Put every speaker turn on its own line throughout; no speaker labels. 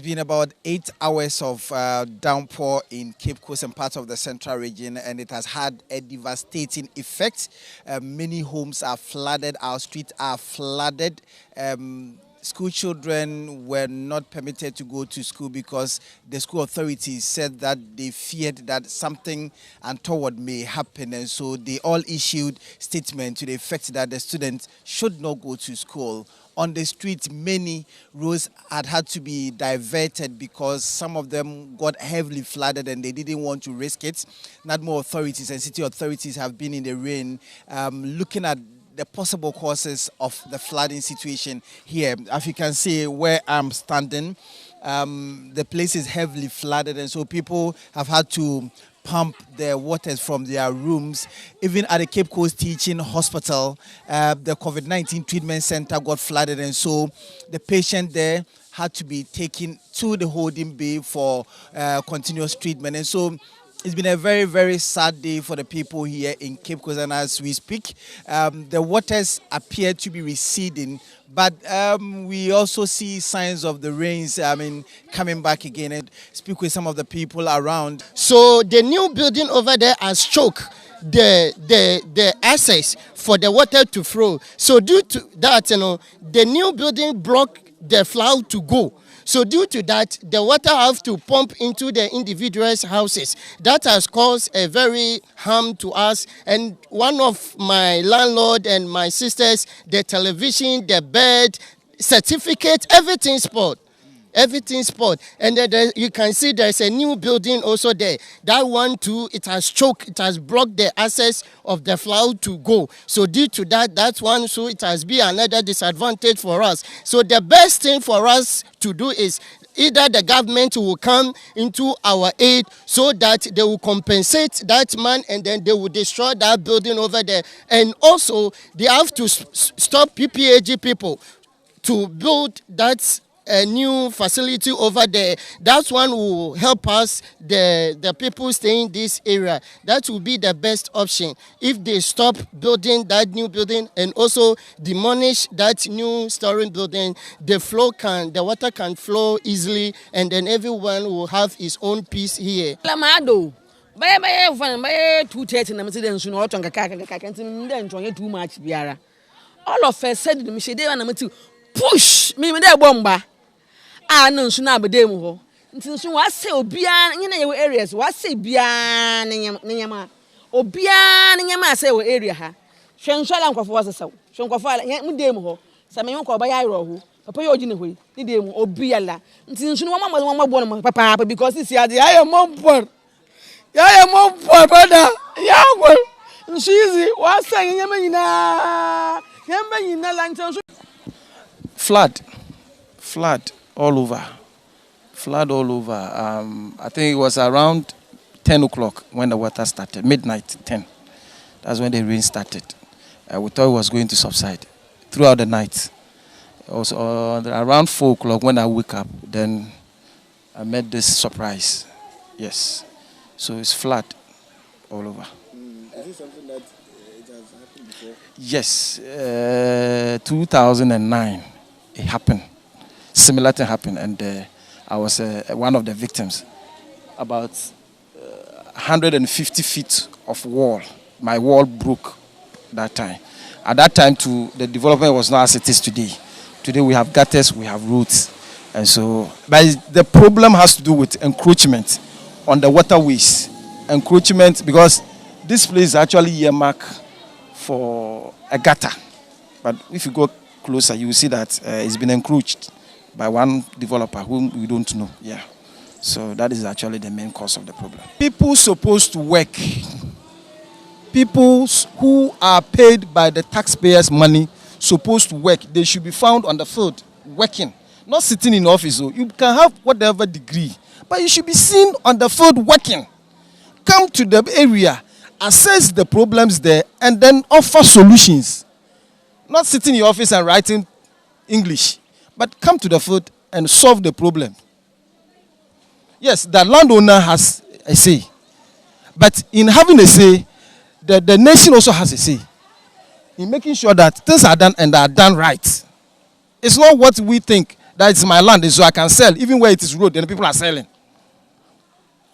been about 8 hours of downpour in Cape Coast and parts of the central region, and it has had a devastating effect. Many homes are flooded, our streets are flooded. School children were not permitted to go to school because the school authorities said that they feared that something untoward may happen, and so they all issued statements to the effect that the students should not go to school. On the streets, many roads had to be diverted because some of them got heavily flooded and they didn't want to risk it. NADMO authorities and city authorities have been in the rain looking at the possible causes of the flooding situation here. As you can see where I'm standing, the place is heavily flooded, and so people have had to pump the waters from their rooms. Even at the Cape Coast Teaching Hospital, the COVID-19 treatment center got flooded, and so the patient there had to be taken to the holding bay for continuous treatment. And so it's been a very, very sad day for the people here in Cape Coast, and as we speak, the waters appear to be receding, but we also see signs of the rains coming back again, and speak with some of the people around.
So the new building over there has choked the access for the water to flow. So due to that, the new building blocked the flow to go. So due to that, the water have to pump into the individuals' houses. That has caused a very harm to us. And one of my landlord and my sisters, the television, the bed, certificate, everything spoiled. Everything spoiled. And then you can see there's a new building also there. That one too, it has choked, it has blocked the access of the flow to go. So due to that one, so it has been another disadvantage for us. So the best thing for us to do is either the government will come into our aid so that they will compensate that man, and then they will destroy that building over there. And also they have to stop PPAG people to build that a new facility over there. That one will help us, the people staying in this area. That will be the best option. If they stop building that new building and also demolish that new storing building, the water can flow easily, and then everyone will have his own peace here.
Lamado. All of us said push me there bomba. I know soon I be dem ho. Nti so wa say obia nyina ye areas wa say bia nyama. Obia nyama say we area ha. Hwenhwala nkofo wa sesaw. Hwenkwofo ala mu dem ho. Sa me nkofo ba ya ro ho. Papa ye ogi ne hoyi. Ni dem obia la. Nti so wa mama no papa because this year I am more. Ya am more brother. Ya go. Nso easy wa say nyama nyina. Nyama nyina la nti
Flood all over. Flood all over. I think it was around 10 o'clock when the water started, midnight 10. That's when the rain started. We thought it was going to subside throughout the night. Also, around 4 o'clock when I wake up, then I met this surprise. Yes. So it's flood all over.
Is it something that it has happened before?
Yes. 2009. It happened. Similar thing happened, and I was one of the victims. About 150 feet of wall. My wall broke that time. At that time, too, the development was not as it is today. Today we have gutters, we have roads, and so. But the problem has to do with encroachment on the waterways. Encroachment because this place is actually earmarked for a gutter, but if you go closer, you will see that it's been encroached by one developer whom we don't know. Yeah. So that is actually the main cause of the problem. People supposed to work. People who are paid by the taxpayers' money supposed to work. They should be found on the field working, not sitting in office. So you can have whatever degree, but you should be seen on the field working. Come to the area, assess the problems there, and then offer solutions. Not sitting in your office and writing English, but come to the field and solve the problem. Yes, the landowner has a say, but in having a say, the nation also has a say in making sure that things are done and are done right. It's not what we think. that it's my land, so I can sell. Even where it is road, then people are selling.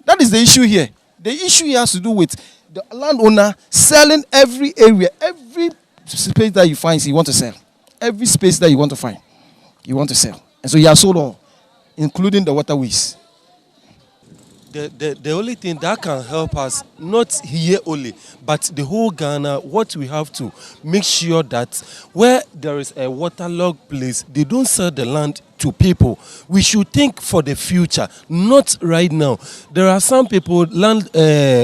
That is the issue here. The issue here has to do with the landowner selling every area, every space that you find, you want to sell. Every space that you want to find, you want to sell. And so he has sold all, including the waterways.
The only thing that can help us, not here only, but the whole Ghana, what we have to make sure that where there is a waterlogged place, they don't sell the land to people. We should think for the future, not right now. There are some people, land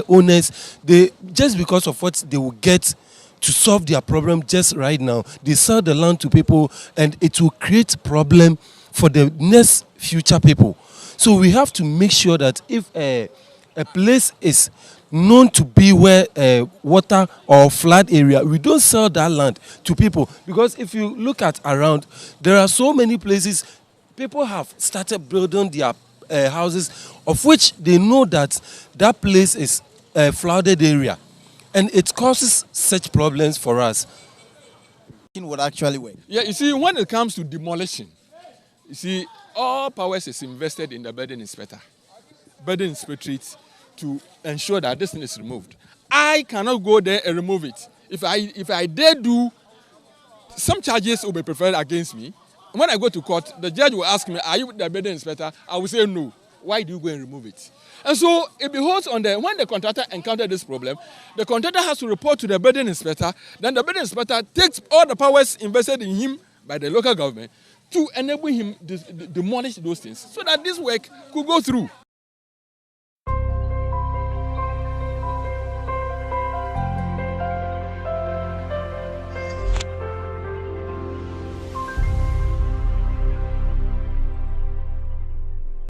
owners, they just because of what they will get to solve their problem just right now, they sell the land to people, and it will create problem for the next future people. So we have to make sure that if a place is known to be where water or flood area, we don't sell that land to people. Because if you look at around, there are so many places people have started building their houses, of which they know that that place is a flooded area. And it causes such problems for us.
Would actually work.
Yeah, you see, when it comes to demolition, you see, all powers is invested in the building inspector. Building inspectorate to ensure that this thing is removed. I cannot go there and remove it. If I dare do, some charges will be preferred against me. When I go to court, the judge will ask me, are you the building inspector? I will say no. Why do you go and remove it? And so it beholds on when the contractor encountered this problem, the contractor has to report to the building inspector. Then the building inspector takes all the powers invested in him by the local government to enable him to demolish those things so that this work could go through.